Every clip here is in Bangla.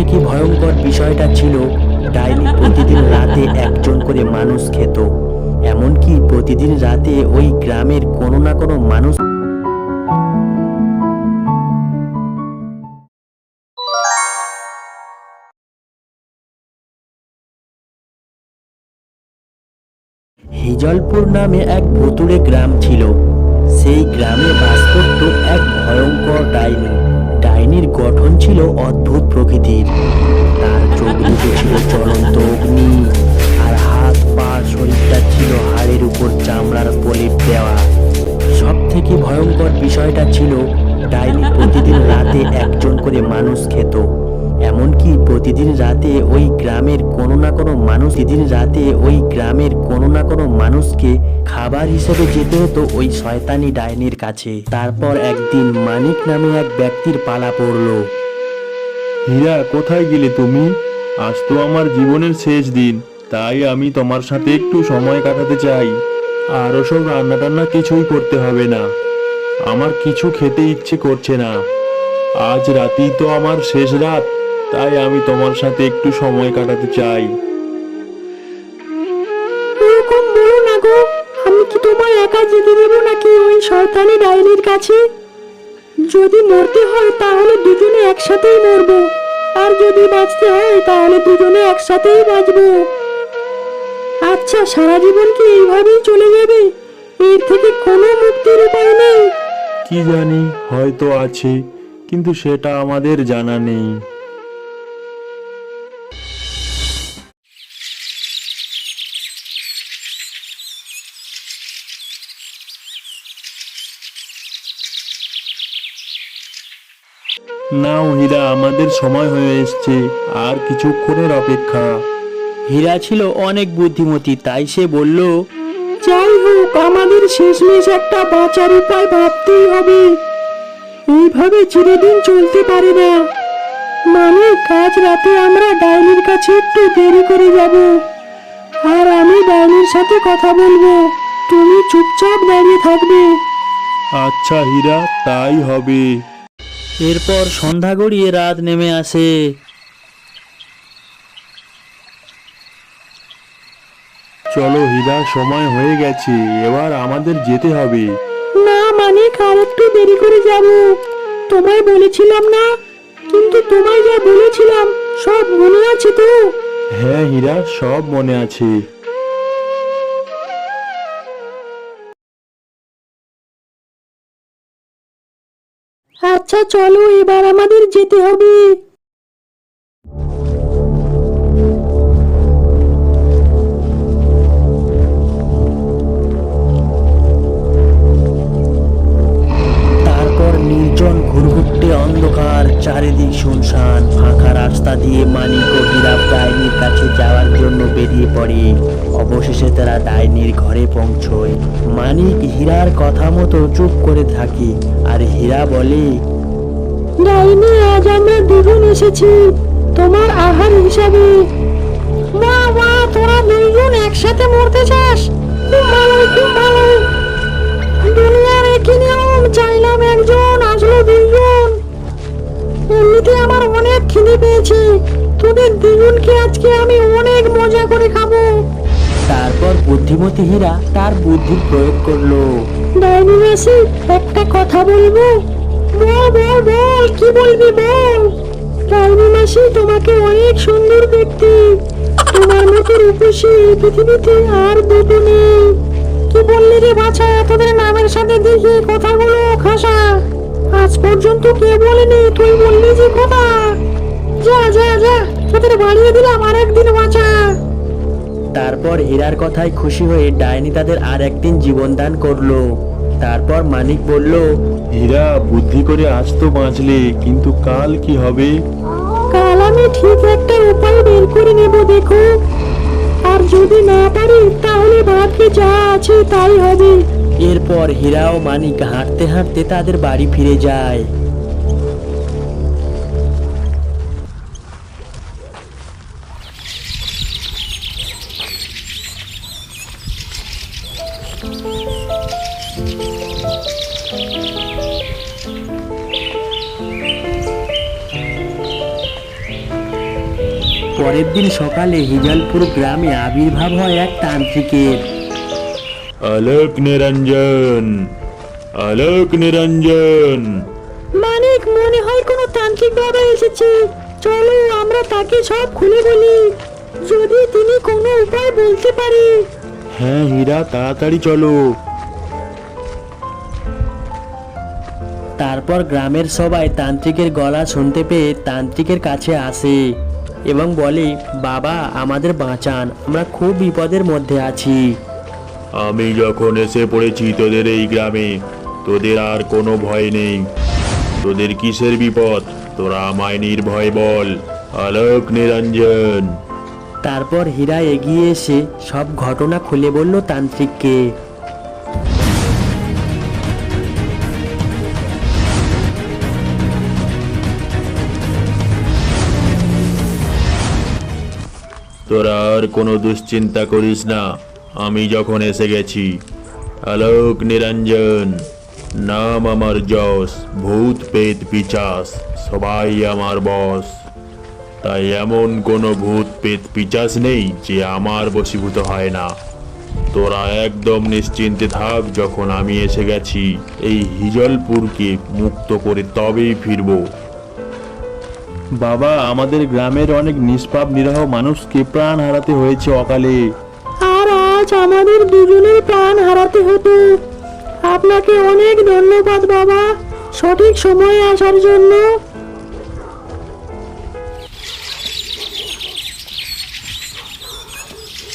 থেকে ভয়ঙ্কর বিষয়টা ছিল, ডাইনি প্রতিদিন রাতে একজন করে মানুষ খেত। এমনকি প্রতিদিন রাতে ওই গ্রামের কোনো না কোনো মানুষ হিজলপুর নামে এক ভুতুড়ে গ্রাম ছিল। সেই গ্রামে বাস করত এক ভয়ঙ্কর ডাইনি। ডাইনির গঠন ছিল অদ্ভুত প্রকৃতির। তার চোখ দুটো ছিল জ্বলন্ত অগ্নি, আর হাত পা শরীরটা ছিল হাড়ের উপর চামড়ার প্রলেপ দেওয়া। সব থেকে ভয়ঙ্কর বিষয়টা ছিল, ডাইনি প্রতিদিন রাতে একজন করে মানুষ খেত। এমনকি প্রতিদিন রাতে ওই গ্রামের কোনো না কোনো মানুষকে খাবার হিসেবে যেতে হতো ওই শয়তানি ডাইনির কাছে। তারপর একদিন মানিক নামে এক ব্যক্তির পালা পড়লো। হীরা, কোথায় গেলে তুমি? আজ তো আমার জীবনের শেষ দিন, তাই আমি তোমার সাথে একটু সময় কাটাতে চাই। আর ওসব রান্না টান্না কিছুই করতে হবে না, আমার কিছু খেতে ইচ্ছে করছে না। আজ রাতেই তো আমার শেষ রাত, তাই আমি তোমার সাথে একটু সময় কাটাতে চাই। এরকম বলো না গো, আমি কি তোমায় একা যেতে দেবো নাকি ওই শয়তানি ডাইনির কাছে? যদি মরতে হয় তাহলে দুজনে একসাথেই মরবো, আর যদি বাঁচতে হয় তাহলে দুজনে একসাথেই বাঁচবো। আচ্ছা, সারা জীবন কি এইভাবেই চলে যাবে? এর থেকে কোনো মুক্তির উপায় নেই? কি জানি, হয়তো আছে, কিন্তু সেটা আমাদের জানা নেই। নাও হীরা, আমাদের সময় হয়ে এসছে, আর কিছুক্ষণের অপেক্ষা। হীরা ছিল অনেক বুদ্ধিমতী, তাই সে বলল, যাই হোক, আমাদের শেষমেশ একটা বাঁচার উপায় ভাবতেই হবে। এইভাবে চিরদিন চলতে পারে না। মানে আজ রাতে আমরা ডাইনির কাছে একটু দেরি করে যাব, আর আমি ডাইনির সাথে কথা বলবো, তুমি চুপচাপ দাঁড়িয়ে থাকবে। আচ্ছা হীরা, তাই হবে। এরপর সন্ধ্যা গড়িয়ে রাত নেমে আসে। চলো হীরা, সময় হয়ে গেছে, এবার আমাদের যেতে হবে। না মানে আর একটু দেরি করে যাব। তোমায় বলেছিলাম না? কিন্তু তোমায় যা বলেছিলাম সব মনে আছে তো? হ্যাঁ হীরা, সব মনে আছে। আচ্ছা চলো, এবার আমাদের যেতে হবে। তারপর নির্জন ঘুরঘুরটে অন্ধকার, চারিদিক শুনশান। ফাঁকা রাস্তা দিয়ে মানিক ও হীরা ডাইনির কাছে যাওয়ার জন্য বেরিয়ে পড়ে। অবশেষে তারা ডাইনির ঘরে পৌঁছয়। মানিক হীরার কথা মতো চুপ করে থাকে, আর হীরা বলে, ডাইনি, আজ আমরা দুজন এসেছি তোমার আহার হিসাবে। মা মা, তোরা দুইজন একসাথে মরতে চাস? খুব ভালো, খুব ভালো। দুনিয়ার একই নিয়ম, চাইলাম একজন, আসলো দুইজন। এমনিতে আমার অনেক খিদে পেয়েছে, তোদের দুজনকে আজকে আমি অনেক মজা করে খাবো। তারপর বুদ্ধিমতী হীরা তার বুদ্ধির প্রয়োগ করলো। ডাইনি মাসি, একটা কথা বলবো? বল বল বল, কি বলবি বল। ডাইনি মাসি, তোমাকে অনেক সুন্দর দেখতে। তোমার মতো রূপসী এই পৃথিবীতে আর দুটো নেই। কি বললি রে বাছা, তোদের নামের সাথে দেখি কথাগুলো খাসা। আজ পর্যন্ত কে বলেনি, তুই বললি যে কথা। যা যা যা, তোদের বাড়িয়ে দিলাম আর একদিন বাঁচা। তারপর হীরার কথায় খুশি হয়ে ডাইনি তাদের আর একদিন জীবনদান করলো। তারপর মানিক বলল, হীরা, বুদ্ধি করে আজ তো বাঁচলে, কিন্তু কাল কি হবে? কাল আমি ঠিক একটা উপায় বের করে নেব, দেখো। আর যদি না পারি তাহলে ভাগ্যে যা আছে তাই হবে। এরপর হীরা ও মানিক হাঁটতে হাঁটতে তাদের বাড়ি ফিরে যায়। পরের দিন সকালে হিজলপুর গ্রামে আবির্ভাব হয় এক তান্ত্রিকের। আলোক নিরঞ্জন, আলোক নিরঞ্জন। মানিক, মনে হয় কোনো তান্ত্রিক বাবা এসেছে। চলো আমরা তাকে সব খুলে বলি, যদি তিনি কোনো উপায় বলতে পারে। হ্যাঁ হীরা, তাড়াতাড়ি চলো। তারপর গ্রামের সবাই তান্ত্রিকের গলা শুনতে পেয়ে তান্ত্রিকের কাছে আসে এবং বলে, বাবা আমাদের বাঁচান, আমরা খুব বিপদের মধ্যে আছি। আমি যখন এসে পড়েছি তোদের এই গ্রামে, তোদের আর কোনো ভয় নেই। তোদের কিসের বিপদ? তোরা আমায় নির্ভয় বল, আলোক নিরঞ্জন। তারপর হীরা এগিয়ে এসে সব ঘটনা খুলে বলল তান্ত্রিককে। তোরা আর কোনো দুশ্চিন্তা করিস না, আমি যখন এসে গেছি। আলোক নিরঞ্জন, নাম আমার যশ, ভূত পেত পিচাস সবাই আমার বস। তাই এমন কোনো ভূত পেত পিচাস নেই যে আমার বশীভূত হয় না। তোরা একদম নিশ্চিন্তে থাক, যখন আমি এসে গেছি এই হিজলপুরকে মুক্ত করে তবেই ফিরবো। বাবা, আমাদের গ্রামের অনেক নিষ্পাপ নিরহ মানুষকে প্রাণ হারাতে হয়েছে অকালে। আর আজ আমাদের দুজনের প্রাণ হারাতে হতো। আপনাকে অনেক ধন্যবাদ বাবা, সঠিক সময়ে আসার জন্য।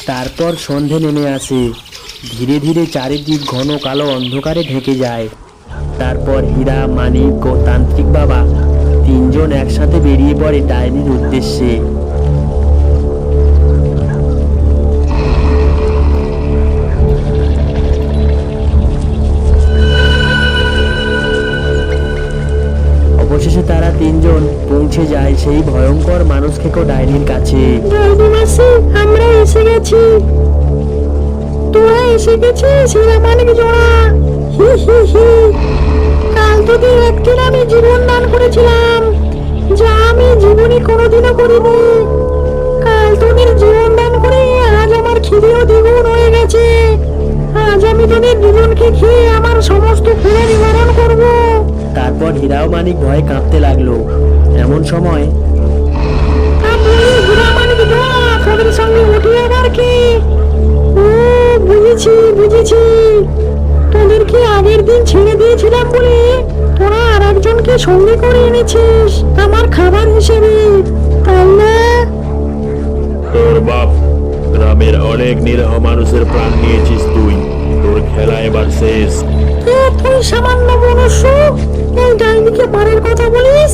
তারপর সন্ধে নেমে আসে, ধীরে ধীরে চারিদিক ঘন কালো অন্ধকারে ঢেকে যায়। তারপর হীরা, মানিক ও তান্ত্রিক বাবা তিনজন একসাথে বেরিয়ে পড়ে ডাইনির উদ্দেশ্যে। অবশেষে তারা তিনজন পৌঁছে যায় সেই ভয়ঙ্কর মানুষ খেকো ডাইনির কাছে। ডাইনি মাসি, আমরা এসে গেছি। তোরা এসে গেছিস হীরা মানিক জোড়া। হি হি হি। কাল তোদের একদিন আমি জীবন দান করেছিলাম, যা আমি জীবনে কোনোদিনও করিনি। কাল তোদের জীবন দান করে আজ আমার খিদেও দ্বিগুণ হয়ে গেছে। আজ আমি তোদের দুজনকে খেয়ে আমার সমস্ত ক্ষুধা নিবারণ করব। তারপর হীরাও মানিক ভয়ে কাঁপতে লাগলো। এমন সময় আপনি হীরা মানিক জোড়া, তোদের সঙ্গে উঠে আবার কি? ও বুঝেছি বুঝেছি, তোদেরকে আগের দিন ছেড়ে দিয়েছিলাম বলে তোরা আর একজনকে সঙ্গে করে এনেছিস আমার খাবার হিসেবে, তাই না? তোর বাপ, গ্রামের অনেক নিরহ মানুষের প্রাণ নিয়েছিস তুই। তোর খেলা এবার শেষ। তুই সামান্য মনুষ্য এই ডাইনিকে মারার কথা বলিস?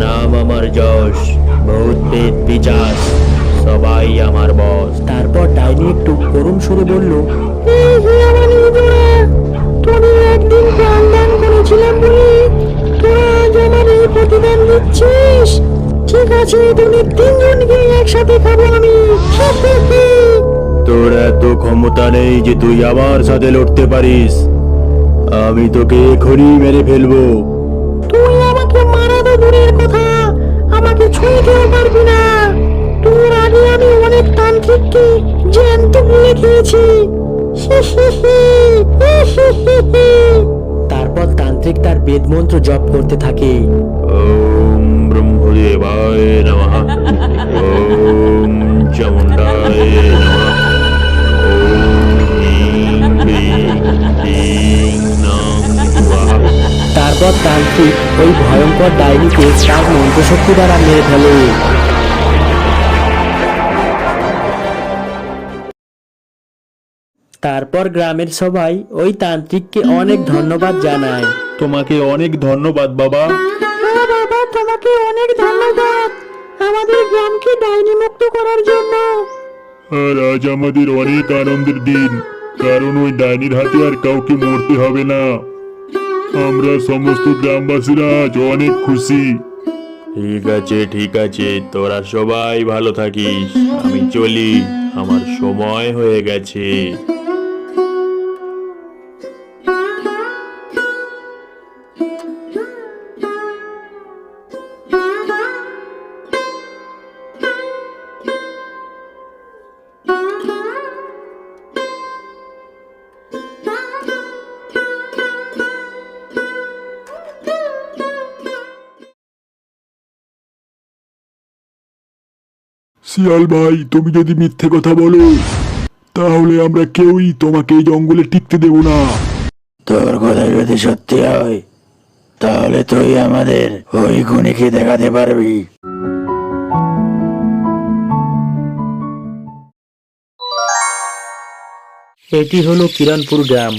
নাম আমার যশ, ভূত পেত পিচাস সবাই আমার বস। তারপর ডাইনি একটু করুণ সুরে বলল, এই হীরা মানিক জোড়া, তোদের একদিন প্রাণ দান করেছিলাম বলে তোরা আজ আমার এই প্রতিদান দিচ্ছিস। ঠিক আছে, তোদের তিনজনকে একসাথে খাবো আমি। তোর এত ক্ষমতা নেই যে তুই আমার সাথে লড়তে পারিস। আমি তোকে এখনই মেরে ফেলবো। তুই আমাকে মারা তো দূরের কথা, আমাকে ছুঁইতেও পারবি না। তোর আগে আমি অনেক তান্ত্রিককে জ্যান্ত গুলে খেয়েছি। তারপর তান্ত্রিক তার বেদ মন্ত্র জপ করতে থাকে। ওম ব্রহ্মদেবায় নমঃ, ওম চামুণ্ডায় নমঃ, ওম হ্রিং ক্লিং ক্লিং নং স্বাহা। তারপর তান্ত্রিক ওই ভয়ঙ্কর ডাইনিকে তার মন্ত্রশক্তি দ্বারা মেরে ফেলে। তারপর গ্রামের সবাই ওই তান্ত্রিককে অনেক ধন্যবাদ জানায়। তোমাকে অনেক ধন্যবাদ বাবা। হ্যাঁ বাবা, তোমাকে অনেক ধন্যবাদ আমাদের গ্রামকে ডাইনি মুক্ত করার জন্য। আর আজ আমাদের অনেক আনন্দের দিন, কারণ ওই ডাইনির হাতে আর কাউকে মরতে হবে না। আমরা সমস্ত গ্রামবাসীরা আজ অনেক খুশি। ঠিক আছে, তোরা সবাই ভালো থাকিস। আমি চলি, আমার সময় হয়ে গেছে। শিয়াল ভাই, তুমি যদি মিথ্যে কথা বলো তাহলে আমরা কেউই তোমাকে এই জঙ্গলে টিকতে দেব না। তোর কথা যদি সত্যি হয় তাহলে তুই আমাদের ওই খুনিকে দেখাতে পারবি। এটি হলো কিরণপুর গ্রাম।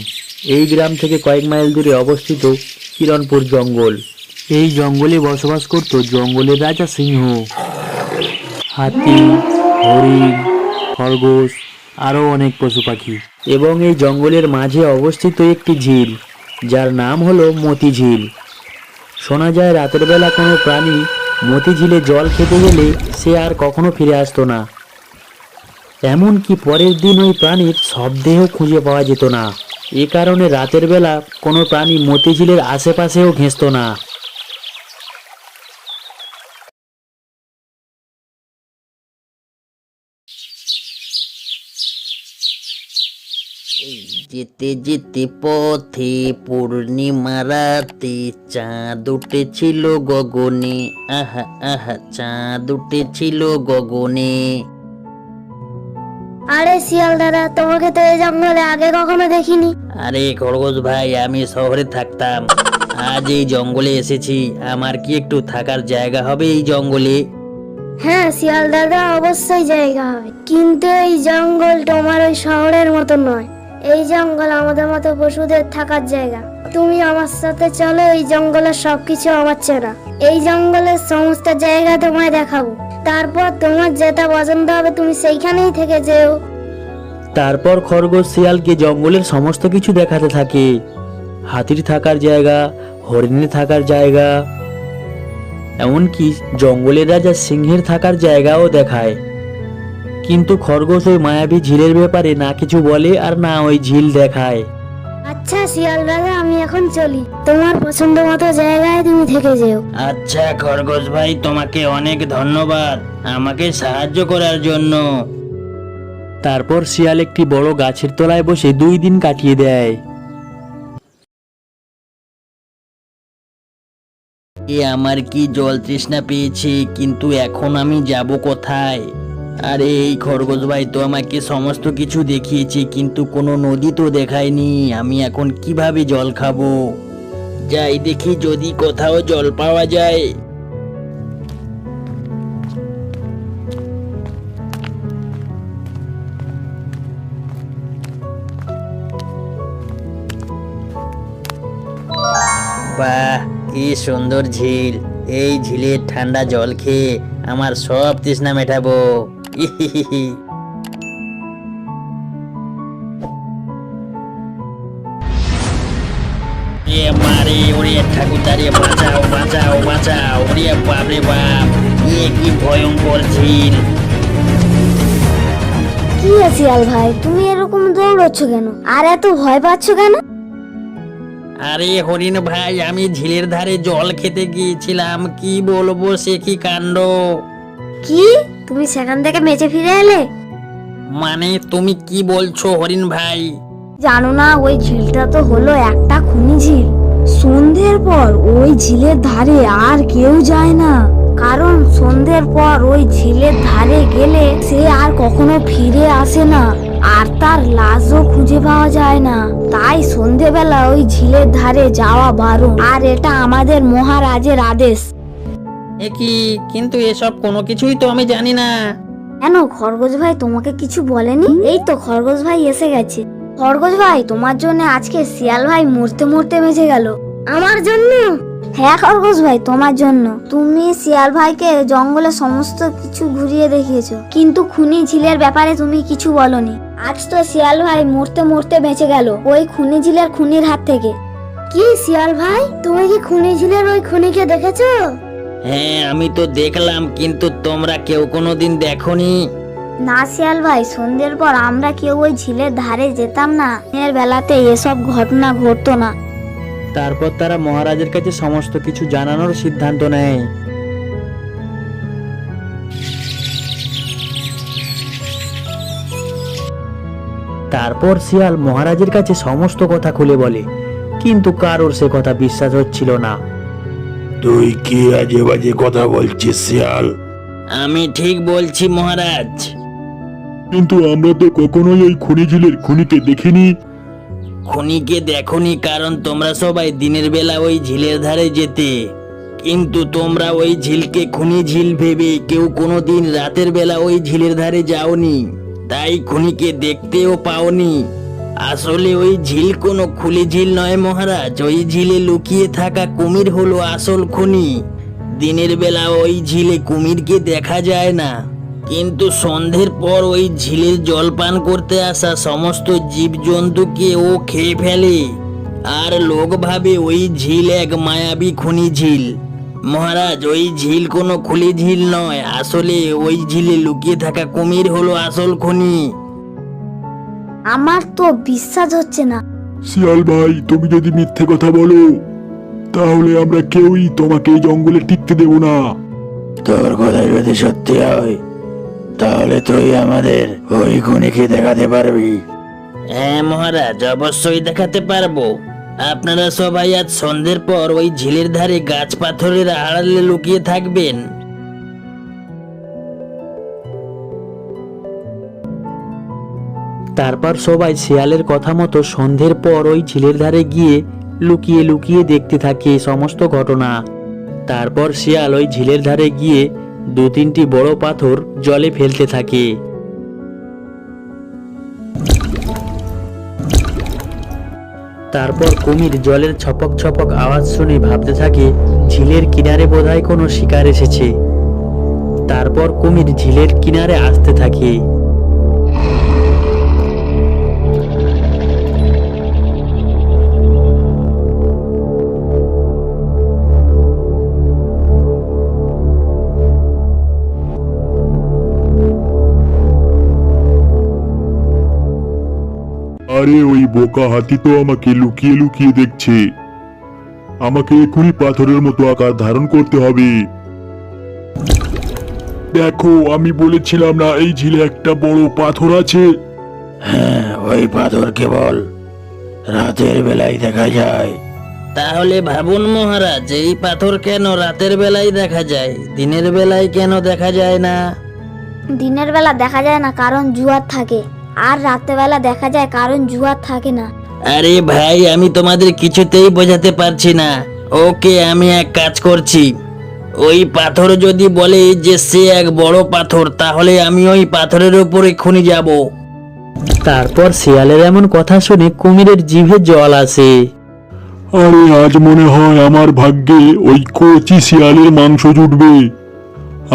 এই গ্রাম থেকে কয়েক মাইল দূরে অবস্থিত কিরণপুর জঙ্গল। এই জঙ্গলে বসবাস করত জঙ্গলের রাজা সিংহ। হাতি, হরিণ, খরগোশ আরও অনেক পশু পাখি। এবং এই জঙ্গলের মাঝে অবস্থিত একটি ঝিল, যার নাম হলো মতি ঝিল। শোনা যায় রাতের বেলা কোনো প্রাণী মতি ঝিলে জল খেতে গেলে সে আর কখনো ফিরে আসতো না। এমনকি পরের দিন ওই প্রাণীর শবদেহ খুঁজে পাওয়া যেত না। এ কারণে রাতের বেলা কোনো প্রাণী মতিঝিলের আশেপাশেও ঘেঁষত না। যেতে যেতে পথে পূর্ণিমা রাতে চাঁদ উঠেছিল গগনে, আহা আহা চাঁদ উঠেছিল গগনে। আরে শিয়াল দাদা, তোমাকে তো এই জঙ্গলে আগে কখনো দেখিনি। আরে খরগোশ ভাই, আমি শহরে থাকতাম, আজ এই জঙ্গলে এসেছি। আমার কি একটু থাকার জায়গা হবে এই জঙ্গলে? হ্যাঁ শিয়াল দাদা, অবশ্যই জায়গা হবে, কিন্তু এই জঙ্গল তোমার ওই শহরের মতো নয়। এই জঙ্গল আমাদের মতো পশুদের থাকার জায়গা। তুমি আমার সাথে চলো, এই জঙ্গলের সবকিছু আমার চেনা। এই জঙ্গলের সমস্ত জায়গা তোমায় দেখাবো, তারপর তোমার যেটা পছন্দ হবে তুমি সেইখানেই থেকে যেও। তারপর খরগোশ শিয়ালকে জঙ্গলের সমস্ত কিছু দেখাতে থাকে। হাতির থাকার জায়গা, হরিণের থাকার জায়গা, এমনকি জঙ্গলের রাজা সিংহের থাকার জায়গাও দেখায়। কিন্তু খরগোশ ওই মায়াবী ঝিলের ব্যাপারে না কিছু বলে আর না ওই ঝিল দেখায়। আচ্ছা শিয়াল দাদা, আমি এখন চলি, তোমার পছন্দ মতো জায়গায় তুমি থেকে যেও। আচ্ছা খরগোশ ভাই, তোমাকে অনেক ধন্যবাদ আমাকে সাহায্য করার জন্য। তারপর শিয়াল একটি বড় গাছের তলায় বসে 2 দিন কাটিয়ে দেয়। আমার কি জল তৃষ্ণা পেয়েছে, কিন্তু এখন আমি যাব কোথায়? আরে এই খরগোশ ভাই তো আমাকে সমস্ত কিছু দেখিয়েছে, কিন্তু কোনো নদী তো দেখায়নি। আমি এখন কিভাবে জল খাবো? যাই দেখি যদি কোথাও জল পাওয়া যায়। বাহ, কি সুন্দর ঝিল! এই ঝিলের ঠান্ডা জল খেয়ে আমার সব তৃষ্ণা মেটাবো। ইহিহিহি। এ মারে, ওরে ঠাকুরদারে, বাঁচাও বাঁচাও বাঁচাও! ওরে বাপ রে বাপ, এ কি ভয়ঙ্কর ঝিল! কি শিয়াল ভাই, তুমি এরকম দৌড়চ্ছ কেন আর এত ভয় পাচ্ছ কেন? আরে হরিণ ভাই, আমি ঝিলের ধারে জল খেতে গিয়েছিলাম, কি বলবো সে কি কাণ্ড! কি, তুমি সেখান থেকে বেঁচে ফিরে এলে? মানে তুমি কি বলছো হরিণ ভাই? জানো না, ওই ঝিলটা তো হলো একটা খুনি ঝিল। সন্ধ্যের পর ওই ঝিলের ধারে আর কেউ যায় না, কারণ সন্ধ্যের পর ওই ঝিলের ধারে গেলে সে আর কখনো ফিরে আসে না, আর তার লাশও খুঁজে পাওয়া যায় না। তাই সন্ধেবেলা ওই ঝিলের ধারে যাওয়া বারণ, আর এটা আমাদের মহারাজের আদেশ। এ কি, কিন্তু এসব কোনো কিছুই তো আমি জানি না। কেন, খরগোশ ভাই তোমাকে কিছু বলেনি? এই তো খরগোশ ভাই এসে গেছে। খরগোশ ভাই, তোমার জন্য আজকে শিয়াল ভাই মরতে মরতে বেঁচে গেল। আমার জন্য? হ্যাঁ খরগোশ ভাই, তোমার জন্য। তুমি শিয়াল ভাইকে জঙ্গলে সমস্ত কিছু ঘুরিয়ে দেখিয়েছো, কিন্তু খুনি ঝিলের ব্যাপারে তুমি কিছু বলনি। আজ তো শিয়াল ভাই মরতে মরতে বেঁচে গেল ওই খুনি ঝিলের খুনির হাত থেকে। কি শিয়াল ভাই, তুমি কি খুনি ঝিলের ওই খুনিকে দেখেছো? হ্যাঁ, আমি তো দেখলাম, কিন্তু তোমরা কেউ কোনোদিন দেখোনি? না শিয়াল ভাই, সন্ধ্যের পর আমরা কেউ ওই ঝিলের ধারে যেতাম না। দিনের বেলাতে এসব ঘটনা ঘটতো না। তারপর তারা মহারাজের কাছে সমস্ত কিছু জানানোর সিদ্ধান্ত নেয়। তারপর শিয়াল মহারাজের কাছে সমস্ত কথা খুলে বলে, কিন্তু কারোর সে কথা বিশ্বাস হচ্ছিল না। তুই কি আজে বাজে কথা বলছিস শিয়াল? আমি ঠিক বলছি মহারাজ। কিন্তু আমরা তো কখনোই ওই খনি ঝিলের খুনিকে দেখিনি। খুনিকে দেখনি কারণ তোমরা সবাই দিনের বেলা ওই ঝিলের ধারে যেতে, কিন্তু তোমরা ওই ঝিলকে খুনি ঝিল ভেবে কেউ কোনোদিন রাতের বেলা ওই ঝিলের ধারে যাওনি, তাই খুনিকে দেখতেও পাওনি। আসলে ওই ঝিল কোনো খুলি ঝিল নয় মহারাজ, ওই ঝিলে লুকিয়ে থাকা কুমির হলো আসল খুনি। দিনের বেলা ওই ঝিলে কুমিরকে দেখা যায় না, কিন্তু সন্ধ্যের পর ওই ঝিলের জল পান করতে আসা সমস্ত জীবজন্তুকে ও খেয়ে ফেলে। আর লোক ভাবে ওই ঝিল এক মায়াবী খুনি ঝিল। মহারাজ, ওই ঝিল কোনো খুলি ঝিল নয়, আসলে ওই ঝিলে লুকিয়ে থাকা কুমির হলো আসল খুনি। আমার তো বিশ্বাস হচ্ছে না। শিয়াল ভাই, তুমি যদি মিথ্যে কথা বলো তাহলে আমরা কেউই তোমাকে এই জঙ্গলে টিকতে দেব না। তোর কথা যদি সত্যি হয় তাহলে তুই আমাদের ওই খুনিকে দেখাতে পারবি। হ্যাঁ মহারাজ, অবশ্যই দেখাতে পারবো। আপনারা সবাই আজ সন্ধ্যের পর ওই ঝিলের ধারে গাছ পাথরের আড়ালে লুকিয়ে থাকবেন। তারপর সবাই শিয়ালের কথা মতো সন্ধ্যের পর ওই ঝিলের ধারে গিয়ে লুকিয়ে লুকিয়ে দেখতে থাকে সমস্ত ঘটনা। তারপর শিয়াল ওই ঝিলের ধারে গিয়ে 2-3টি বড় পাথর জলে ফেলতে থাকে। তারপর কুমির জলের ছপক ছপক আওয়াজ শুনে ভাবতে থাকে ঝিলের কিনারে বোধহয় কোনো শিকার এসেছে। তারপর কুমির ঝিলের কিনারে আসতে থাকে। আরে ওই বোকা হাতি তো আমাকে লুকিয়ে লুকিয়ে দেখছে। আমাকে এখনই পাথরের মতো আকার ধারণ করতে হবে। দেখো, আমি বলেছিলাম না এই ঝিলে একটা বড় পাথর আছে? হ্যাঁ, ওই পাথর কেবল রাতের বেলায় দেখা যায়। তাহলে ভাবুন মহারাজ, এই পাথর কেন রাতের বেলায় দেখা যায়, দিনের বেলায় কেন দেখা যায় না? দিনের বেলা দেখা যায় না কারণ জুয়ার থাকে, আর রাতের বেলা দেখা যায় কারণ জুয়ার থাকে না। আরে ভাই, আমি তোমাদের কিছুতেই বোঝাতে পারছি না। ওকে, আমি এক কাজ করছি। ওই পাথর যদি বলে যে সে এক বড় পাথর, তাহলে আমি ওই পাথরের উপরে খুনি যাব। তারপর শিয়ালের এমন কথা শুনে কুমিরের জিভে জল আসে। আরে আজ মনে হয় আমার ভাগ্যে ওই কচি শিয়ালের মাংস জুটবে।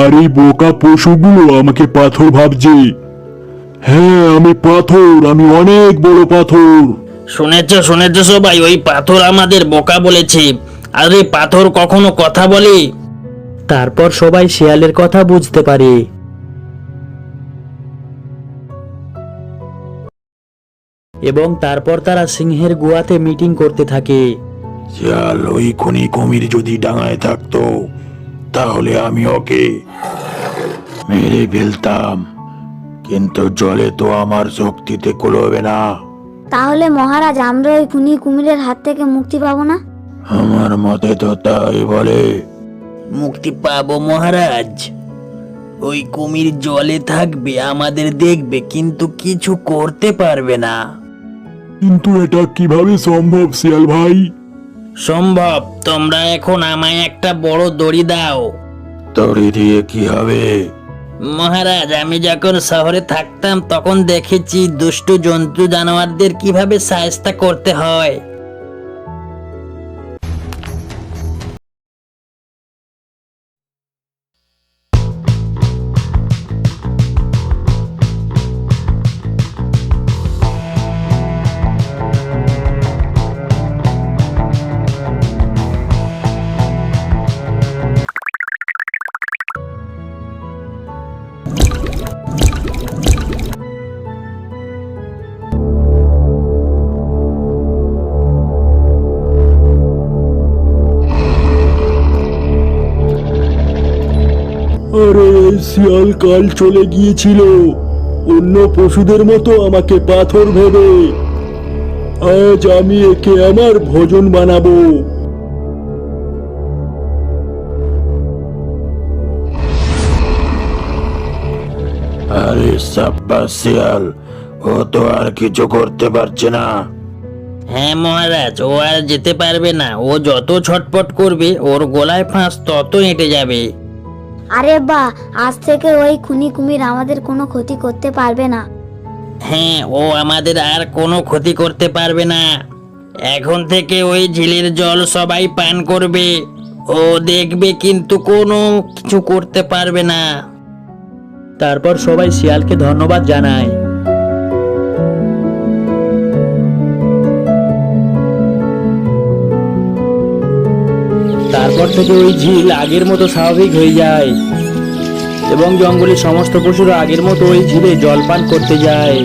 আর এই বোকা পশুগুলো আমাকে পাথর ভাবছে। হ্যাঁ, আমি পাথর, আমি অনেক বড় পাথর। শুনেছো শুনেছো সবাই, ওই পাথর আমাদের বোকা বলেছে। আরে পাথর কখনো কথা বলে? তারপর সবাই শিয়ালের কথা বুঝতে পারে। এবং তারপর তারা সিংহের গুহাতে মিটিং করতে থাকে। শিয়াল, ওই খনি কুমির যদি ডাঙায় থাকতো তাহলে আমি ওকে মেরে ফেলতাম, কিন্তু জলে তো আমার শক্তিতে কুলোবে না। তাহলে মহারাজ, আমরা ওই খুনি কুমিরের হাত থেকে মুক্তি পাবো না? আমার মতে তো তাই বলে। মুক্তি পাবো মহারাজ। ওই কুমির জলে থাকবে, আমাদের দেখবে, কিন্তু কিছু করতে পারবে না। কিন্তু এটা কিভাবে সম্ভব শিয়াল ভাই? সম্ভব। তোমরা এখন আমায় একটা বড় দড়ি দাও। দড়ি দিয়ে কি হবে? মহারাজ, আমি যখন শহরে থাকতাম তখন দেখেছি দুষ্ট জন্তু জানোয়ারদের কিভাবে শায়েস্তা করতে হয়। আরে শিয়াল কাল চলে গিয়েছিল অন্য পশুদের মতো আমাকে পাথর ভেবে। আজ আমি একে আমার ভোজন বানাবো। আরে সাব্বাস শিয়াল, ও তো আর কিছু করতে পারছে না। হ্যাঁ মহারাজ, ও আর যেতে পারবে না। ও যত ছটপট করবে ওর গলায় ফাঁস তত হেঁটে যাবে। আরে বাহ, আজ থেকে ওই খুনি কুমির আমাদের কোনো ক্ষতি করতে পারবে না। হ্যাঁ, ও আমাদের আর কোনো ক্ষতি করতে পারবে না। এখন থেকে ওই ঝিলের জল সবাই পান করবে। ও দেখবে কিন্তু কোনো কিছু করতে পারবে না। তারপর সবাই শিয়ালকে ধন্যবাদ জানায়। তারপর থেকে ওই ঝিল আগের মতো স্বাভাবিক হয়ে যায় এবং জঙ্গলের সমস্ত পশুরা আগের মতো ওই ঝিলে জলপান করতে যায়।